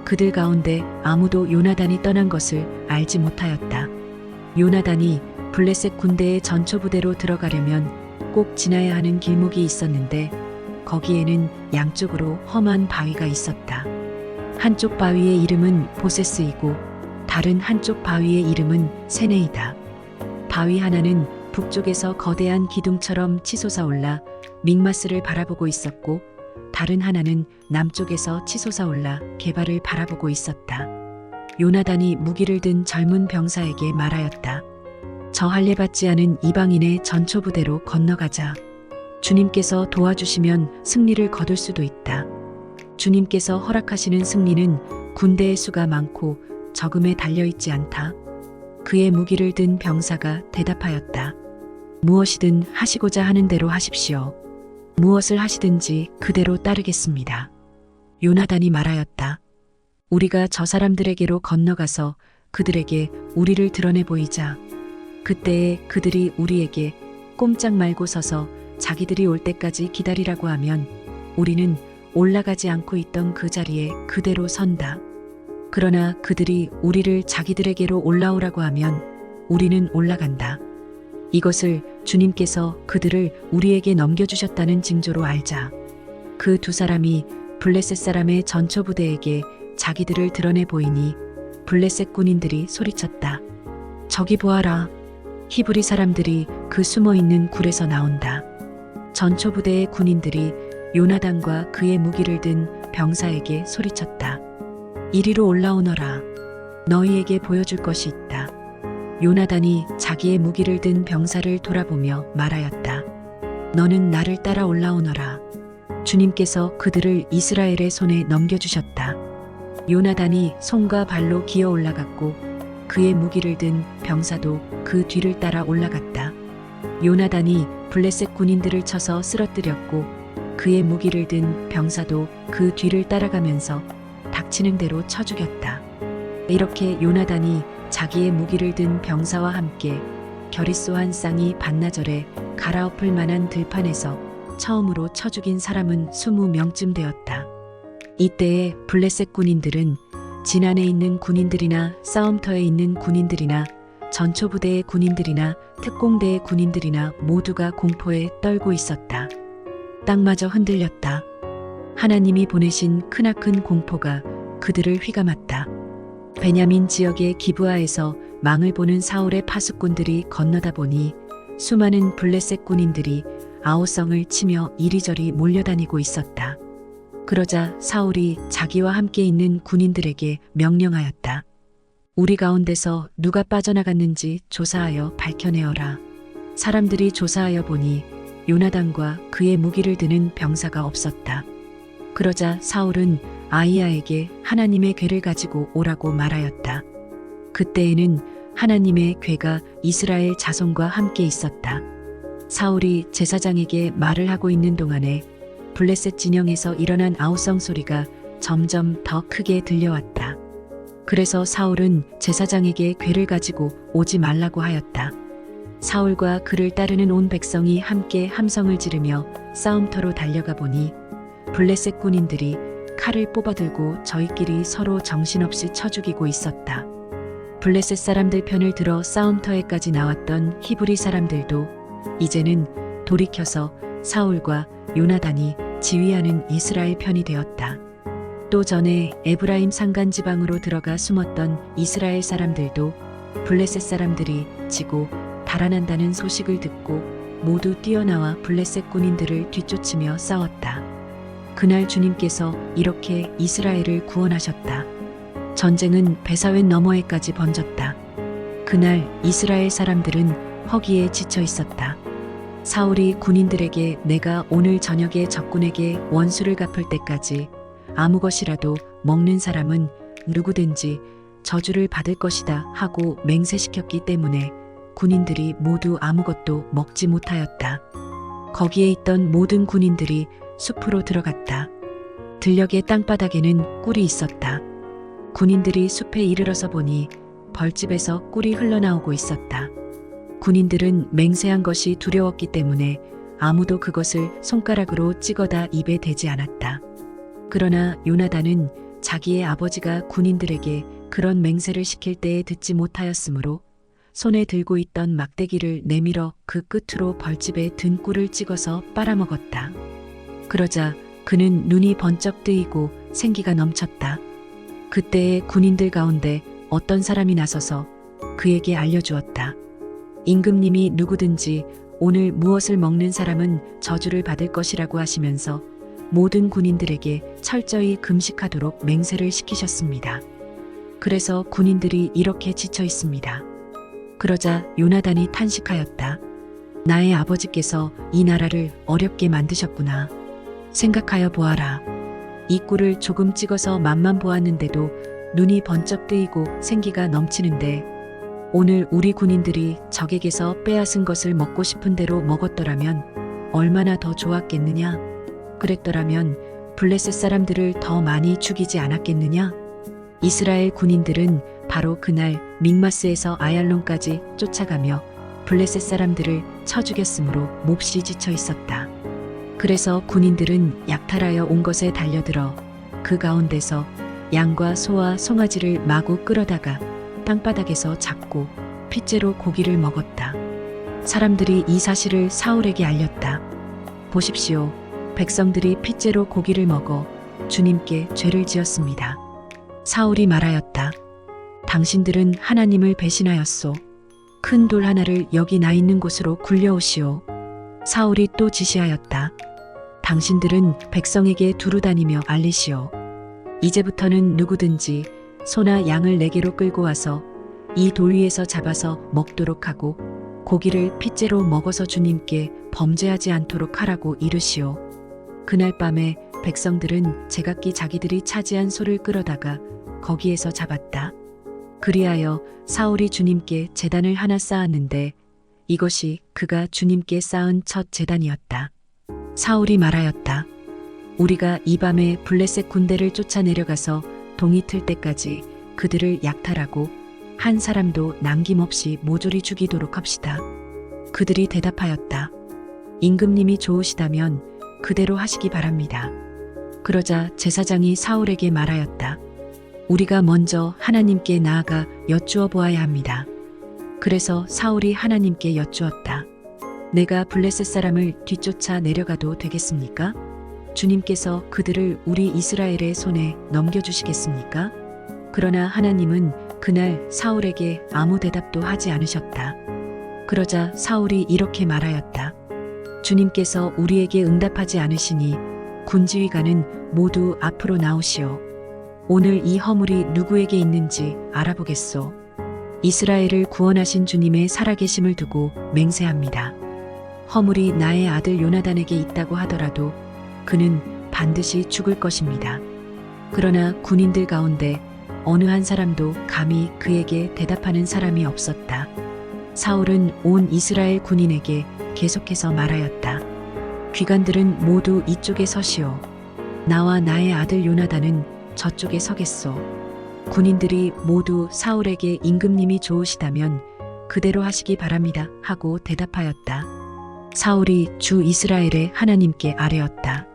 그들 가운데 아무도 요나단이 떠난 것을 알지 못하였다. 요나단이 블레셋 군대의 전초 부대로 들어가려면 꼭 지나야 하는 길목이 있었는데 거기에는 양쪽으로 험한 바위가 있었다. 한쪽 바위의 이름은 보세스이고 다른 한쪽 바위의 이름은 세네이다. 바위 하나는 북쪽에서 거대한 기둥처럼 치솟아 올라 믹마스를 바라보고 있었고 다른 하나는 남쪽에서 치솟아 올라 게바를 바라보고 있었다. 요나단이 무기를 든 젊은 병사에게 말하였다. 저 할례받지 않은 이방인의 전초 부대로 건너가자. 주님께서 도와주시면 승리를 거둘 수도 있다. 주님께서 허락하시는 승리는 군대의 수가 많고 적음에 달려있지 않다. 그의 무기를 든 병사가 대답하였다. 무엇이든 하시고자 하는 대로 하십시오. 무엇을 하시든지 그대로 따르겠습니다. 요나단이 말하였다. 우리가 저 사람들에게로 건너가서 그들에게 우리를 드러내 보이자. 그때에 그들이 우리에게 꼼짝 말고 서서 자기들이 올 때까지 기다리라고 하면 우리는 올라가지 않고 있던 그 자리에 그대로 선다. 그러나 그들이 우리를 자기들에게로 올라오라고 하면 우리는 올라간다. 이것을 주님께서 그들을 우리에게 넘겨주셨다는 징조로 알자. 그 두 사람이 블레셋 사람의 전초 부대에게 자기들을 드러내 보이니 블레셋 군인들이 소리쳤다. 저기 보아라. 히브리 사람들이 그 숨어있는 굴에서 나온다. 전초 부대의 군인들이 요나단과 그의 무기를 든 병사에게 소리쳤다. 이리로 올라오너라. 너희에게 보여줄 것이 있다. 요나단이 자기의 무기를 든 병사를 돌아보며 말하였다. 너는 나를 따라 올라오너라. 주님께서 그들을 이스라엘의 손에 넘겨주셨다. 요나단이 손과 발로 기어 올라갔고 그의 무기를 든 병사도 그 뒤를 따라 올라갔다. 요나단이 블레셋 군인들을 쳐서 쓰러뜨렸고 그의 무기를 든 병사도 그 뒤를 따라가면서 닥치는 대로 쳐 죽였다. 이렇게 요나단이 자기의 무기를 든 병사와 함께 겨릿소 한 쌍이 반나절에 갈아엎을 만한 들판에서 처음으로 쳐 죽인 사람은 20명쯤 되었다. 이때에 블레셋 군인들은 진안에 있는 군인들이나 싸움터에 있는 군인들이나 전초부대의 군인들이나 특공대의 군인들이나 모두가 공포에 떨고 있었다. 땅마저 흔들렸다. 하나님이 보내신 크나큰 공포가 그들을 휘감았다. 베냐민 지역의 기브아에서 망을 보는 사울의 파수꾼들이 건너다 보니 수많은 블레셋 군인들이 아우성을 치며 이리저리 몰려다니고 있었다. 그러자 사울이 자기와 함께 있는 군인들에게 명령하였다. 우리 가운데서 누가 빠져나갔는지 조사하여 밝혀내어라. 사람들이 조사하여 보니 요나단과 그의 무기를 드는 병사가 없었다. 그러자 사울은 아히야에게 하나님의 궤를 가지고 오라고 말하였다. 그때에는 하나님의 궤가 이스라엘 자손과 함께 있었다. 사울이 제사장에게 말을 하고 있는 동안에 블레셋 진영에서 일어난 아우성 소리가 점점 더 크게 들려왔다. 그래서 사울은 제사장에게 궤를 가지고 오지 말라고 하였다. 사울과 그를 따르는 온 백성이 함께 함성을 지르며 싸움터로 달려가 보니 블레셋 군인들이 칼을 뽑아들고 저희끼리 서로 정신없이 쳐 죽이고 있었다. 블레셋 사람들 편을 들어 싸움터에까지 나왔던 히브리 사람들도 이제는 돌이켜서 사울과 요나단이 지휘하는 이스라엘 편이 되었다. 또 전에 에브라임 산간 지방으로 들어가 숨었던 이스라엘 사람들도 블레셋 사람들이 지고 달아난다는 소식을 듣고 모두 뛰어나와 블레셋 군인들을 뒤쫓으며 싸웠다. 그날 주님께서 이렇게 이스라엘을 구원하셨다. 전쟁은 베사웬 너머에까지 번졌다. 그날 이스라엘 사람들은 허기에 지쳐 있었다. 사울이 군인들에게 내가 오늘 저녁에 적군에게 원수를 갚을 때까지 아무 것이라도 먹는 사람은 누구든지 저주를 받을 것이다 하고 맹세시켰기 때문에 군인들이 모두 아무것도 먹지 못하였다. 거기에 있던 모든 군인들이 숲으로 들어갔다. 들녘의 땅바닥에는 꿀이 있었다. 군인들이 숲에 이르러서 보니 벌집에서 꿀이 흘러나오고 있었다. 군인들은 맹세한 것이 두려웠기 때문에 아무도 그것을 손가락으로 찍어다 입에 대지 않았다. 그러나 요나단은 자기의 아버지가 군인들에게 그런 맹세를 시킬 때에 듣지 못하였으므로 손에 들고 있던 막대기를 내밀어 그 끝으로 벌집에 든 꿀을 찍어서 빨아먹었다. 그러자 그는 눈이 번쩍 뜨이고 생기가 넘쳤다. 그때의 군인들 가운데 어떤 사람이 나서서 그에게 알려주었다. 임금님이 누구든지 오늘 무엇을 먹는 사람은 저주를 받을 것이라고 하시면서 모든 군인들에게 철저히 금식하도록 맹세를 시키셨습니다. 그래서 군인들이 이렇게 지쳐 있습니다. 그러자 요나단이 탄식하였다. 나의 아버지께서 이 나라를 어렵게 만드셨구나. 생각하여 보아라. 이 꿀을 조금 찍어서 맛만 보았는데도 눈이 번쩍 뜨이고 생기가 넘치는데 오늘 우리 군인들이 적에게서 빼앗은 것을 먹고 싶은 대로 먹었더라면 얼마나 더 좋았겠느냐. 그랬더라면 블레셋 사람들을 더 많이 죽이지 않았겠느냐. 이스라엘 군인들은 바로 그날 믹마스에서 아얄론까지 쫓아가며 블레셋 사람들을 쳐 죽였으므로 몹시 지쳐 있었다. 그래서 군인들은 약탈하여 온 것에 달려들어 그 가운데서 양과 소와 송아지를 마구 끌어다가 땅바닥에서 잡고 핏째로 고기를 먹었다. 사람들이 이 사실을 사울에게 알렸다. 보십시오. 백성들이 핏째로 고기를 먹어 주님께 죄를 지었습니다. 사울이 말하였다. 당신들은 하나님을 배신하였소. 큰 돌 하나를 여기 나 있는 곳으로 굴려오시오. 사울이 또 지시하였다. 당신들은 백성에게 두루 다니며 알리시오. 이제부터는 누구든지 소나 양을 내게로 끌고 와서 이 돌 위에서 잡아서 먹도록 하고 고기를 핏째로 먹어서 주님께 범죄하지 않도록 하라고 이르시오. 그날 밤에 백성들은 제각기 자기들이 차지한 소를 끌어다가 거기에서 잡았다. 그리하여 사울이 주님께 제단을 하나 쌓았는데 이것이 그가 주님께 쌓은 첫 제단이었다. 사울이 말하였다. 우리가 이 밤에 블레셋 군대를 쫓아내려가서 동이 틀 때까지 그들을 약탈하고 한 사람도 남김없이 모조리 죽이도록 합시다. 그들이 대답하였다. 임금님이 좋으시다면 그대로 하시기 바랍니다. 그러자 제사장이 사울에게 말하였다. 우리가 먼저 하나님께 나아가 여쭈어 보아야 합니다. 그래서 사울이 하나님께 여쭈었다. 내가 블레셋 사람을 뒤쫓아 내려가도 되겠습니까? 주님께서 그들을 우리 이스라엘의 손에 넘겨주시겠습니까? 그러나 하나님은 그날 사울에게 아무 대답도 하지 않으셨다. 그러자 사울이 이렇게 말하였다. 주님께서 우리에게 응답하지 않으시니 군지휘관은 모두 앞으로 나오시오. 오늘 이 허물이 누구에게 있는지 알아보겠소. 이스라엘을 구원하신 주님의 살아계심을 두고 맹세합니다. 허물이 나의 아들 요나단에게 있다고 하더라도 그는 반드시 죽을 것입니다. 그러나 군인들 가운데 어느 한 사람도 감히 그에게 대답하는 사람이 없었다. 사울은 온 이스라엘 군인에게 계속해서 말하였다. 귀관들은 모두 이쪽에 서시오. 나와 나의 아들 요나단은 저쪽에 서겠소. 군인들이 모두 사울에게 임금님이 좋으시다면 그대로 하시기 바랍니다 하고 대답하였다. 사울이 주 이스라엘의 하나님께 아뢰었다.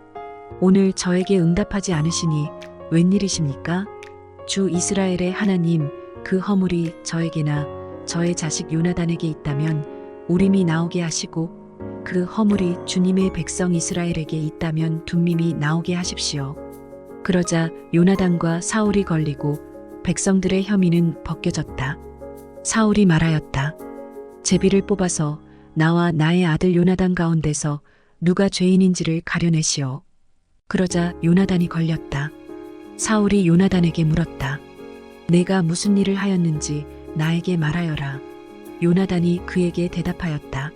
오늘 저에게 응답하지 않으시니 웬일이십니까? 주 이스라엘의 하나님, 그 허물이 저에게나 저의 자식 요나단에게 있다면 우림이 나오게 하시고 그 허물이 주님의 백성 이스라엘에게 있다면 둠밈이 나오게 하십시오. 그러자 요나단과 사울이 걸리고 백성들의 혐의는 벗겨졌다. 사울이 말하였다. 제비를 뽑아서 나와 나의 아들 요나단 가운데서 누가 죄인인지를 가려내시오. 그러자 요나단이 걸렸다. 사울이 요나단에게 물었다. 내가 무슨 일을 하였는지 나에게 말하여라. 요나단이 그에게 대답하였다.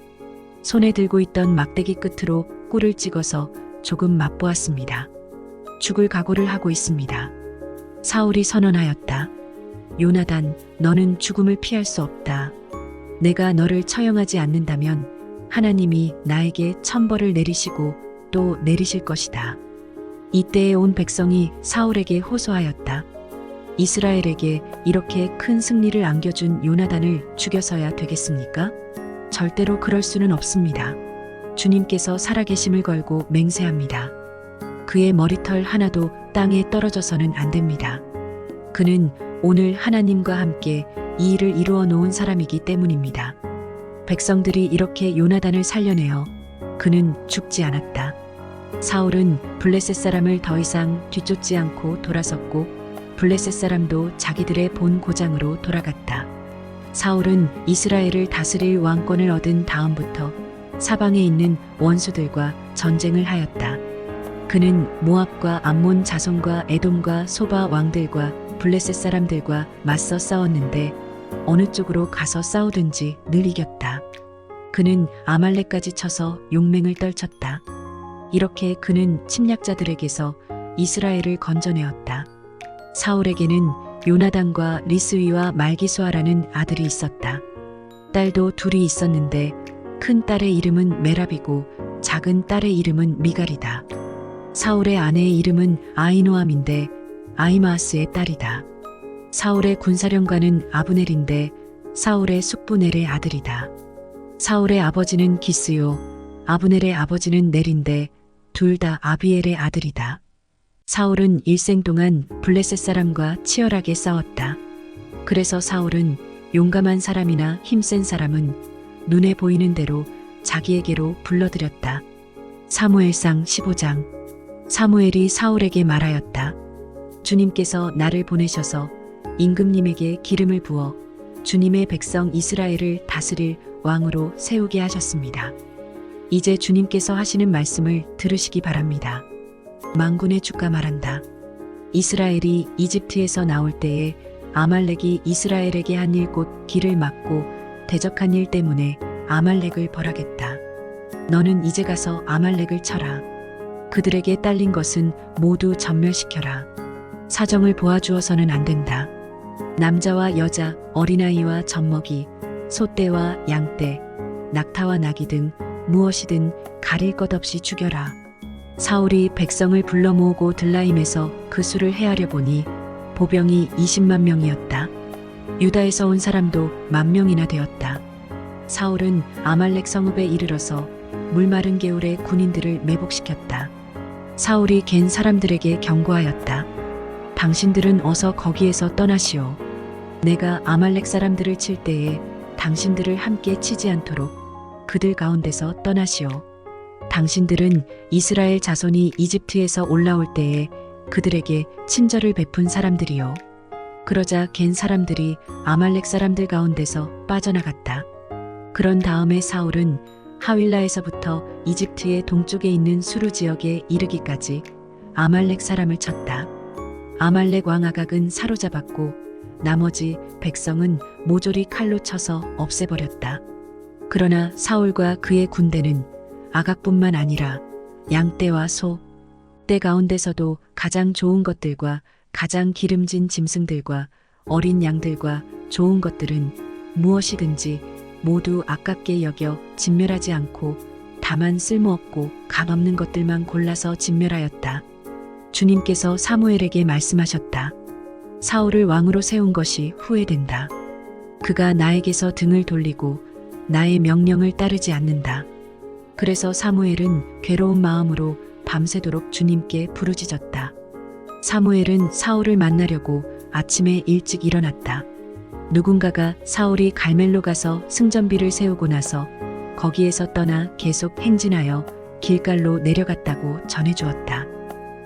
손에 들고 있던 막대기 끝으로 꿀을 찍어서 조금 맛보았습니다. 죽을 각오를 하고 있습니다. 사울이 선언하였다. 요나단, 너는 죽음을 피할 수 없다. 내가 너를 처형하지 않는다면 하나님이 나에게 천벌을 내리시고 또 내리실 것이다. 이때에 온 백성이 사울에게 호소하였다. 이스라엘에게 이렇게 큰 승리를 안겨준 요나단을 죽여서야 되겠습니까? 절대로 그럴 수는 없습니다. 주님께서 살아계심을 걸고 맹세합니다. 그의 머리털 하나도 땅에 떨어져서는 안 됩니다. 그는 오늘 하나님과 함께 이 일을 이루어 놓은 사람이기 때문입니다. 백성들이 이렇게 요나단을 살려내어 그는 죽지 않았다. 사울은 블레셋 사람을 더 이상 뒤쫓지 않고 돌아섰고 블레셋 사람도 자기들의 본 고장으로 돌아갔다. 사울은 이스라엘을 다스릴 왕권을 얻은 다음부터 사방에 있는 원수들과 전쟁을 하였다. 그는 모압과 암몬 자손과 에돔과 소바 왕들과 블레셋 사람들과 맞서 싸웠는데 어느 쪽으로 가서 싸우든지 늘 이겼다. 그는 아말렉까지 쳐서 용맹을 떨쳤다. 이렇게 그는 침략자들에게서 이스라엘을 건져내었다. 사울에게는 요나단과 리스위와 말기수아라는 아들이 있었다. 딸도 둘이 있었는데 큰 딸의 이름은 메랍이고 작은 딸의 이름은 미갈이다. 사울의 아내의 이름은 아히노암인데 아히마아스의 딸이다. 사울의 군사령관은 아브넬인데 사울의 숙부 넬의 아들이다. 사울의 아버지는 기스요, 아브넬의 아버지는 넬인데 둘 다 아비엘의 아들이다. 사울은 일생 동안 블레셋 사람과 치열하게 싸웠다. 그래서 사울은 용감한 사람이나 힘센 사람은 눈에 보이는 대로 자기에게로 불러들였다. 사무엘상 15장. 사무엘이 사울에게 말하였다. 주님께서 나를 보내셔서 임금님에게 기름을 부어 주님의 백성 이스라엘을 다스릴 왕으로 세우게 하셨습니다. 이제 주님께서 하시는 말씀을 들으시기 바랍니다. 만군의 주가 말한다. 이스라엘이 이집트에서 나올 때에 아말렉이 이스라엘에게 한 일 곧 길을 막고 대적한 일 때문에 아말렉을 벌하겠다. 너는 이제 가서 아말렉을 쳐라. 그들에게 딸린 것은 모두 전멸시켜라. 사정을 보아주어서는 안 된다. 남자와 여자, 어린아이와 젖먹이, 소떼와 양떼, 낙타와 나귀 등 무엇이든 가릴 것 없이 죽여라. 사울이 백성을 불러 모으고 들라임에서 그 수를 헤아려 보니 보병이 20만 명이었다. 유다에서 온 사람도 10,000명이나 되었다. 사울은 아말렉 성읍에 이르러서 물마른 개울에 군인들을 매복시켰다. 사울이 갠 사람들에게 경고하였다. 당신들은 어서 거기에서 떠나시오. 내가 아말렉 사람들을 칠 때에 당신들을 함께 치지 않도록 그들 가운데서 떠나시오. 당신들은 이스라엘 자손이 이집트에서 올라올 때에 그들에게 친절을 베푼 사람들이요. 그러자 갠 사람들이 아말렉 사람들 가운데서 빠져나갔다. 그런 다음에 사울은 하윌라에서부터 이집트의 동쪽에 있는 수르 지역에 이르기까지 아말렉 사람을 쳤다. 아말렉 왕 아각은 사로잡았고 나머지 백성은 모조리 칼로 쳐서 없애버렸다. 그러나 사울과 그의 군대는 아각뿐만 아니라 양떼와 소, 떼 가운데서도 가장 좋은 것들과 가장 기름진 짐승들과 어린 양들과 좋은 것들은 무엇이든지 모두 아깝게 여겨 진멸하지 않고 다만 쓸모없고 값없는 것들만 골라서 진멸하였다. 주님께서 사무엘에게 말씀하셨다. 사울을 왕으로 세운 것이 후회된다. 그가 나에게서 등을 돌리고 나의 명령을 따르지 않는다. 그래서 사무엘은 괴로운 마음으로 밤새도록 주님께 부르짖었다. 사무엘은 사울을 만나려고 아침에 일찍 일어났다. 누군가가 사울이 갈멜로 가서 승전비를 세우고 나서 거기에서 떠나 계속 행진하여 길갈로 내려갔다고 전해주었다.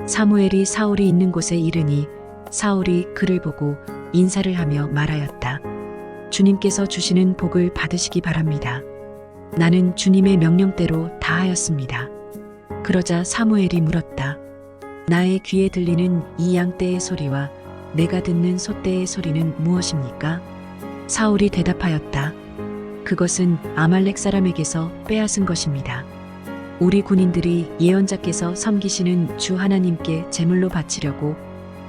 사무엘이 사울이 있는 곳에 이르니 사울이 그를 보고 인사를 하며 말하였다. 주님께서 주시는 복을 받으시기 바랍니다. 나는 주님의 명령대로 다 하였습니다. 그러자 사무엘이 물었다. 나의 귀에 들리는 이 양떼의 소리와 내가 듣는 소떼의 소리는 무엇입니까? 사울이 대답하였다. 그것은 아말렉 사람에게서 빼앗은 것입니다. 우리 군인들이 예언자께서 섬기시는 주 하나님께 제물로 바치려고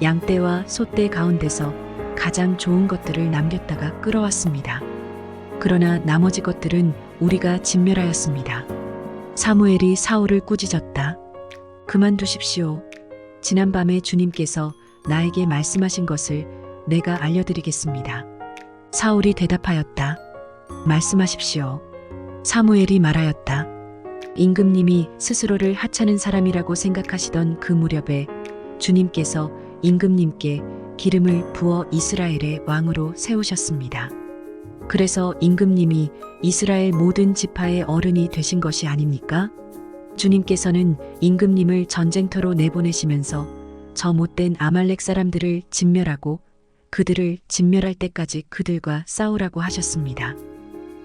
양떼와 소떼 가운데서 가장 좋은 것들을 남겼다가 끌어왔습니다. 그러나 나머지 것들은 우리가 진멸하였습니다. 사무엘이 사울을 꾸짖었다. 그만두십시오. 지난밤에 주님께서 나에게 말씀하신 것을 내가 알려드리겠습니다. 사울이 대답하였다. 말씀하십시오. 사무엘이 말하였다. 임금님이 스스로를 하찮은 사람이라고 생각하시던 그 무렵에 주님께서 임금님께 기름을 부어 이스라엘의 왕으로 세우셨습니다. 그래서 임금님이 이스라엘 모든 지파의 어른이 되신 것이 아닙니까? 주님께서는 임금님을 전쟁터로 내보내시면서 저 못된 아말렉 사람들을 진멸하고 그들을 진멸할 때까지 그들과 싸우라고 하셨습니다.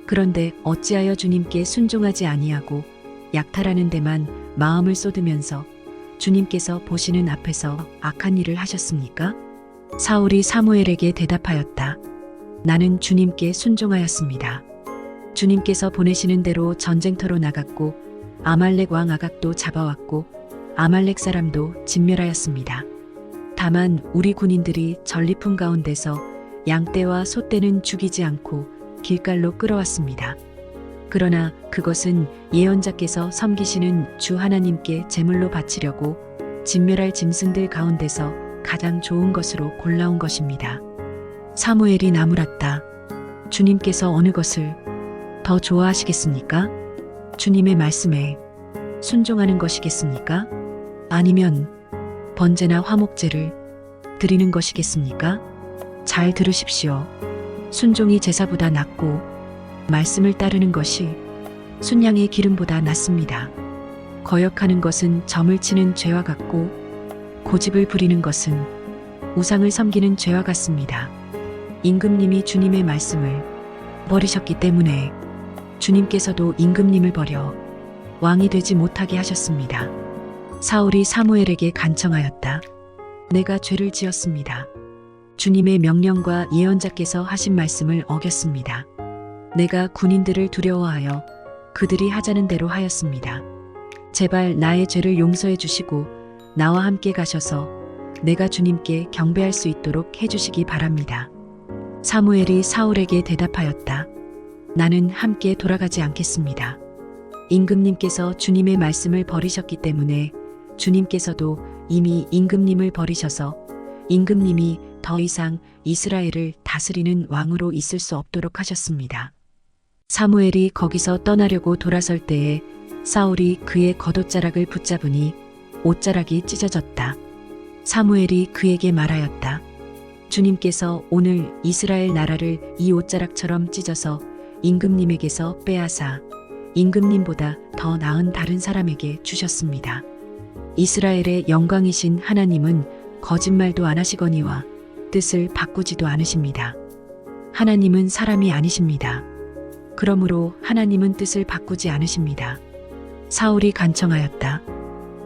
그런데 어찌하여 주님께 순종하지 아니하고 약탈하는 데만 마음을 쏟으면서 주님께서 보시는 앞에서 악한 일을 하셨습니까? 사울이 사무엘에게 대답하였다. 나는 주님께 순종하였습니다. 주님께서 보내시는 대로 전쟁터로 나갔고 아말렉 왕 아각도 잡아왔고 아말렉 사람도 진멸하였습니다. 다만 우리 군인들이 전리품 가운데서 양떼와 소떼는 죽이지 않고 길갈로 끌어왔습니다. 그러나 그것은 예언자께서 섬기시는 주 하나님께 제물로 바치려고 진멸할 짐승들 가운데서 가장 좋은 것으로 골라온 것입니다. 사무엘이 나무랐다. 주님께서 어느 것을 더 좋아하시겠습니까? 주님의 말씀에 순종하는 것이겠습니까? 아니면 번제나 화목제를 드리는 것이겠습니까? 잘 들으십시오. 순종이 제사보다 낫고 말씀을 따르는 것이 순양의 기름보다 낫습니다. 거역하는 것은 점을 치는 죄와 같고 고집을 부리는 것은 우상을 섬기는 죄와 같습니다. 임금님이 주님의 말씀을 버리셨기 때문에 주님께서도 임금님을 버려 왕이 되지 못하게 하셨습니다. 사울이 사무엘에게 간청하였다. 내가 죄를 지었습니다. 주님의 명령과 예언자께서 하신 말씀을 어겼습니다. 내가 군인들을 두려워하여 그들이 하자는 대로 하였습니다. 제발 나의 죄를 용서해 주시고 나와 함께 가셔서 내가 주님께 경배할 수 있도록 해주시기 바랍니다. 사무엘이 사울에게 대답하였다. 나는 함께 돌아가지 않겠습니다. 임금님께서 주님의 말씀을 버리셨기 때문에 주님께서도 이미 임금님을 버리셔서 임금님이 더 이상 이스라엘을 다스리는 왕으로 있을 수 없도록 하셨습니다. 사무엘이 거기서 떠나려고 돌아설 때에 사울이 그의 겉옷자락을 붙잡으니 옷자락이 찢어졌다. 사무엘이 그에게 말하였다. 주님께서 오늘 이스라엘 나라를 이 옷자락처럼 찢어서 임금님에게서 빼앗아 임금님보다 더 나은 다른 사람에게 주셨습니다. 이스라엘의 영광이신 하나님은 거짓말도 안 하시거니와 뜻을 바꾸지도 않으십니다. 하나님은 사람이 아니십니다. 그러므로 하나님은 뜻을 바꾸지 않으십니다. 사울이 간청하였다.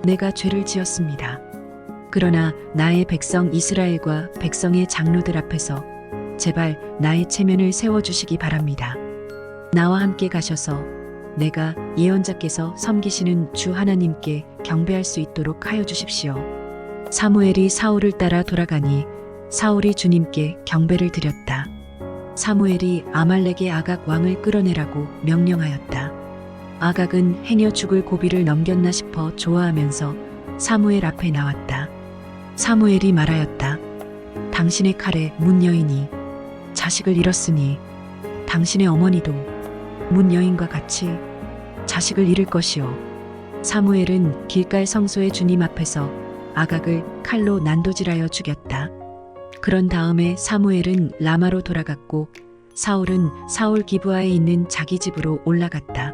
내가 죄를 지었습니다. 그러나 나의 백성 이스라엘과 백성의 장로들 앞에서 제발 나의 체면을 세워주시기 바랍니다. 나와 함께 가셔서 내가 예언자께서 섬기시는 주 하나님께 경배할 수 있도록 하여 주십시오. 사무엘이 사울을 따라 돌아가니 사울이 주님께 경배를 드렸다. 사무엘이 아말렉의 아각 왕을 끌어내라고 명령하였다. 아각은 행여 죽을 고비를 넘겼나 싶어 좋아하면서 사무엘 앞에 나왔다. 사무엘이 말하였다. 당신의 칼에 문 여인이 자식을 잃었으니 당신의 어머니도 문 여인과 같이 자식을 잃을 것이요. 사무엘은 길갈 성소의 주님 앞에서 아각을 칼로 난도질하여 죽였다. 그런 다음에 사무엘은 라마로 돌아갔고 사울은 사울 기브아에 있는 자기 집으로 올라갔다.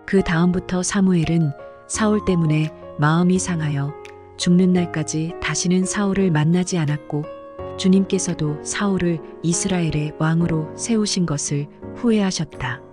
그 다음부터 사무엘은 사울 때문에 마음이 상하여 죽는 날까지 다시는 사울을 만나지 않았고 주님께서도 사울을 이스라엘의 왕으로 세우신 것을 후회하셨다.